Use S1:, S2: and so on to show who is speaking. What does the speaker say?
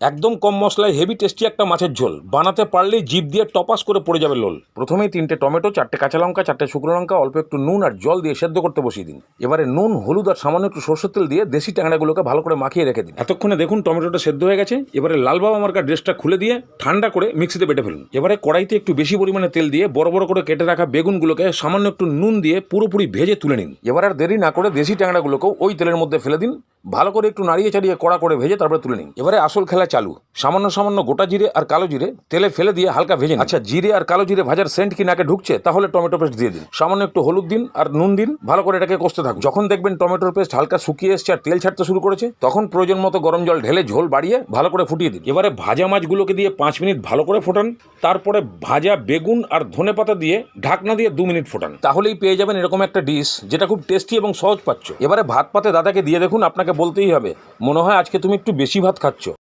S1: একদম কম মশলায় heavy tasty একটা মাছের ঝোল বানাতে পারলেই জিভ দিয়ে টপাস করে পড়ে যাবে লোল। প্রথমেই 3টে টমেটো, 4টে কাঁচা লঙ্কা, 4টে শুকনো লঙ্কা, অল্প একটু নুন আর জল দিয়ে সেদ্ধ করতে বসিয়ে দিন। এবারে নুন, হলুদ আর সামান্য একটু সরষের তেল দিয়ে দেশি ট্যাংরাগুলোকে ভালো করে মাখিয়ে রেখে দিন। এতক্ষণে দেখুন টমেটোটা সেদ্ধ হয়ে গেছে। এবারে লাল বাবা মার্কা ড্রেসটা খুলে দিয়ে ঠান্ডা করে মিক্সিতে বেটে ফেলুন। এবারে কড়াইতে একটু বেশি পরিমাণে তেল দিয়ে বড় বড় করে কেটে রাখা বেগুনগুলোকে সামান্য একটু নুন দিয়ে পুরোপুরি ভেজে তুলে নিন। এবার আর দেরি না করে দেশি ট্যাংরাগুলোকেও ওই তেলের মধ্যে ফেলে দিন। ভালো করে একটু নাড়িয়ে চাড়িয়ে কড়া করে ভেজে তারপরে তুলে নিন। এবারে আসল খেলা চালু। সামান্য সামান্য গোটা জিরে আর কালো জিরে তেলে ফেলে দিয়ে হালকা ভেজে নিন। আচ্ছা, জিরে আর কালো জিরে ভাজার সেন্ট কি নাকে ঢুকছে তাহলে টমেটো পেস্ট দিয়ে দিন। সামান্য একটু হলুদ দিন আর নুন দিন। ভালো করে এটাকে কষতে থাকুন। যখন দেখবেন টমেটোর পেস্ট হালকা শুকিয়ে এসছে আর তেল ছাড়তে শুরু করেছে, তখন প্রয়োজন মতো গরম জল ঢেলে ঝোল বাড়িয়ে ভালো করে ফুটিয়ে দিন। এবারে ভাজা মাছগুলোকে দিয়ে 5 মিনিট ভালো করে ফোটান। তারপরে ভাজা বেগুন আর ধনেপাতা দিয়ে ঢাকনা দিয়ে 2 মিনিট ফোটান। তাহলেই পেয়ে যাবেন এরকম একটা ডিশ যেটা খুব টেস্টি এবং সহজ পাচ্ছ। এবারে ভাত পাতে দাদাকে দিয়ে দেখুন, আপনাকে বলতেই হবে, মনে হয় আজকে তুমি একটু বেশি ভাত খাচ্ছ।